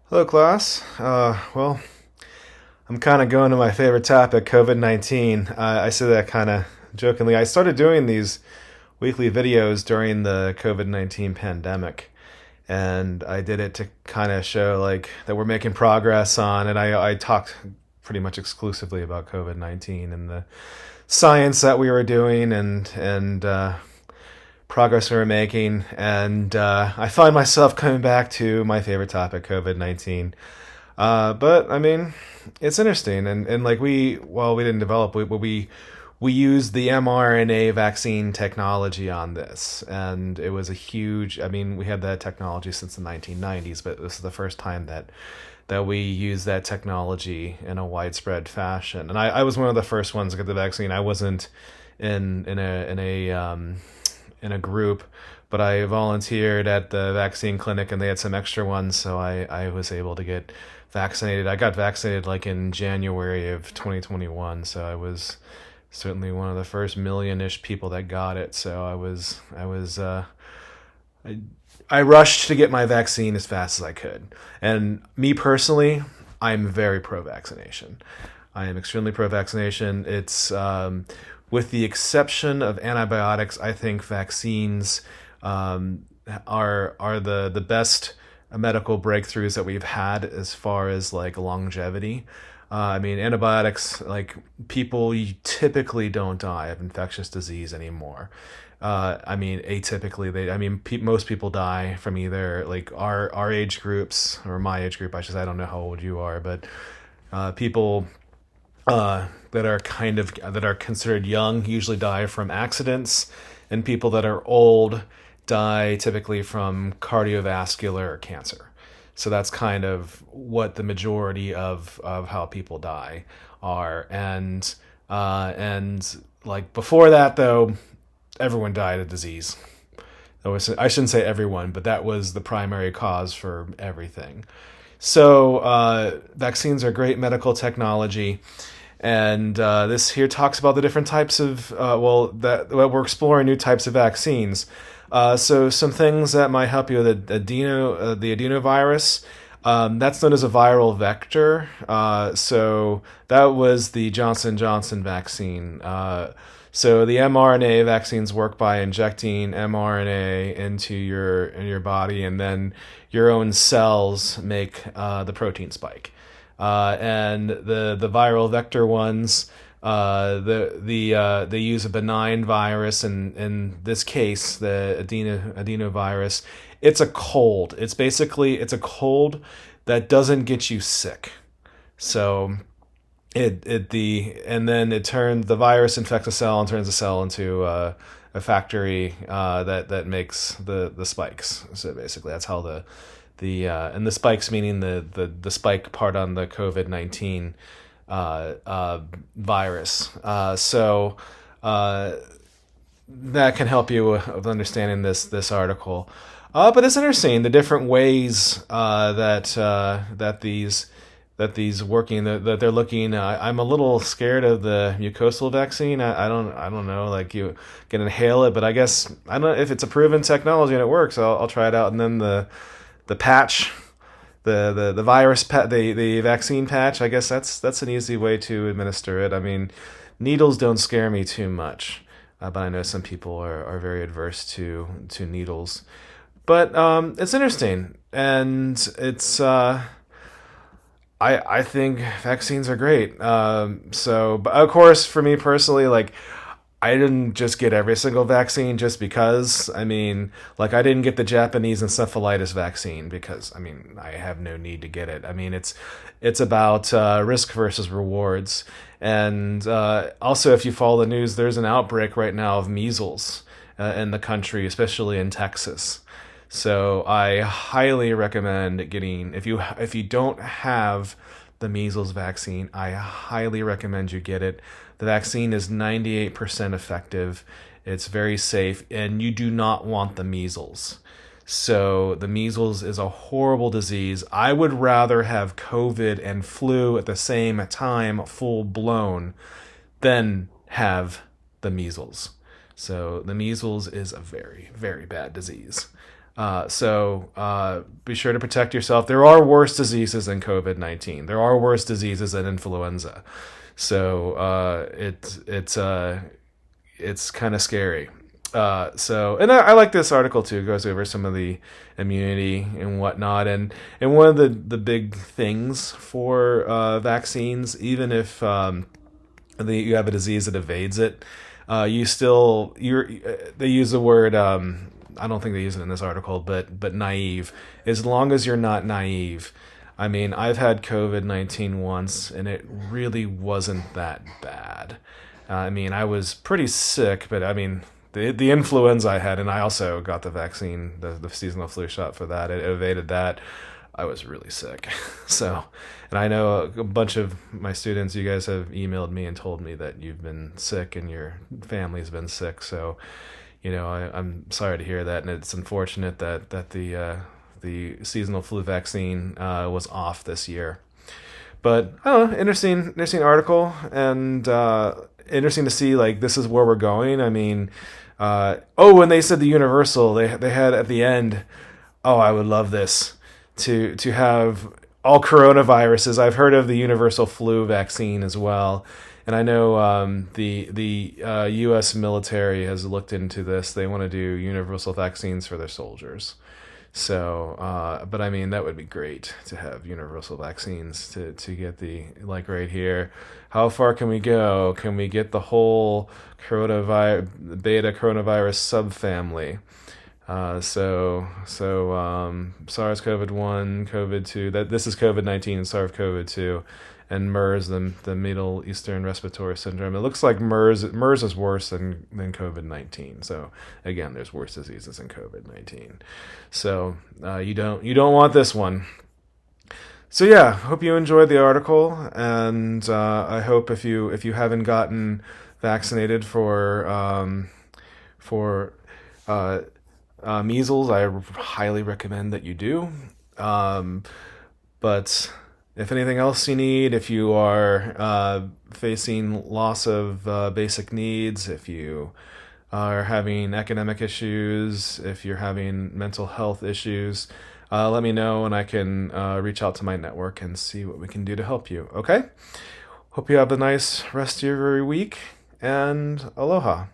Hello, class. Well, I'm kind of going to my favorite topic, COVID 19. I say that kind of jokingly. I started doing these weekly videos during the COVID 19 pandemic, and I did it to kind of show like that we're making progress on it. I talked pretty much exclusively about COVID 19 and the science that we were doing and progress we were making. And I find myself coming back to my favorite topic, COVID 19. But I mean, it's interesting, and like we didn't develop, we used the mRNA vaccine technology on this, and it was a huge. I mean, we had that technology since the 1990s, but this is the first time that we used that technology in a widespread fashion. And I was one of the first ones to get the vaccine. I wasn't in a group, but I volunteered at the vaccine clinic and they had some extra ones, so I was able to get vaccinated. I got vaccinated like in January of 2021, so I was certainly one of the first million-ish people that got it. So I, I rushed to get my vaccine as fast as I could. And me personally, I'm very pro-vaccination. I am extremely pro-vaccination. It's with the exception of antibiotics, I think vaccines are the best medical breakthroughs that we've had as far as like longevity. I mean, antibiotics, like people typically don't die of infectious disease anymore. I mean, atypically, most people die from either like our age groups or my age group. I should say, I don't know how old you are, but people that are considered young usually die from accidents, and people that are old die typically from cardiovascular or cancer. So that's kind of what the majority of how people die are. And like before that though, everyone died of disease. I shouldn't say everyone, but that was the primary cause for everything. So vaccines are great medical technology, and this here talks about the different types of we're exploring new types of vaccines. So some things that might help you with the adenovirus. That's known as a viral vector. So that was the Johnson & Johnson vaccine. So the mRNA vaccines work by injecting mRNA in your body, and then your own cells make the protein spike. And the viral vector ones, they use a benign virus, and in this case, the adenovirus. It's a cold. It's a cold that doesn't get you sick. So and then the virus infects a cell and turns the cell into a factory that makes the spikes. So basically, that's how and the spikes meaning the spike part on the COVID-19 virus. So that can help you with understanding this article. But it's interesting the different ways that these working that they're looking. I'm a little scared of the mucosal vaccine. I don't know, like you can inhale it, but I guess I don't know if it's a proven technology and it works. I'll try it out. And then the patch, the virus the vaccine patch. I guess that's an easy way to administer it. I mean, needles don't scare me too much, but I know some people are very adverse to needles. But it's interesting, and it's. I think vaccines are great. But of course, for me personally, like I didn't just get every single vaccine just because. I mean, like I didn't get the Japanese encephalitis vaccine because I mean I have no need to get it. I mean it's about risk versus rewards, and also if you follow the news, there's an outbreak right now of measles in the country, especially in Texas. So I highly recommend getting if you don't have the measles vaccine, I highly recommend you get it. The vaccine is 98% effective. It's very safe, and you do not want the measles. So the measles is a horrible disease. I would rather have COVID and flu at the same time, full blown, than have the measles. So the measles is a very, very bad disease. So be sure to protect yourself. There are worse diseases than COVID-19. There are worse diseases than influenza. So it's kind of scary. And I like this article too. It goes over some of the immunity and whatnot, and one of the big things for vaccines, even if you have a disease that evades it, they use the word. I don't think they use it in this article, but naive. As long as you're not naive. I mean, I've had COVID-19 once, and it really wasn't that bad. I mean, I was pretty sick, but I mean, the influenza I had, and I also got the vaccine, the seasonal flu shot for that. It evaded that. I was really sick. So, and I know a bunch of my students, you guys have emailed me and told me that you've been sick and your family's been sick. So, I'm sorry to hear that, and it's unfortunate that the seasonal flu vaccine was off this year. But I don't know, interesting article, and interesting to see like this is where we're going. I mean, when they said the universal, they had at the end. Oh, I would love this to have all coronaviruses. I've heard of the universal flu vaccine as well, and I know the U.S. military has looked into this. They want to do universal vaccines for their soldiers. So, but I mean, that would be great to have universal vaccines to get like right here. How far can we go? Can we get the whole beta coronavirus subfamily? SARS-CoV-1, COVID-2, this is COVID-19 and SARS-CoV-2, and MERS, the Middle Eastern Respiratory Syndrome. It looks like MERS is worse than COVID-19. So again, there's worse diseases than COVID-19. So you don't want this one. So yeah, hope you enjoyed the article, and I hope if you haven't gotten vaccinated for measles, I highly recommend that you do. But if anything else you need, if you are facing loss of basic needs, if you are having academic issues, if you're having mental health issues, let me know, and I can reach out to my network and see what we can do to help you. Okay? Hope you have a nice rest of your week, and aloha.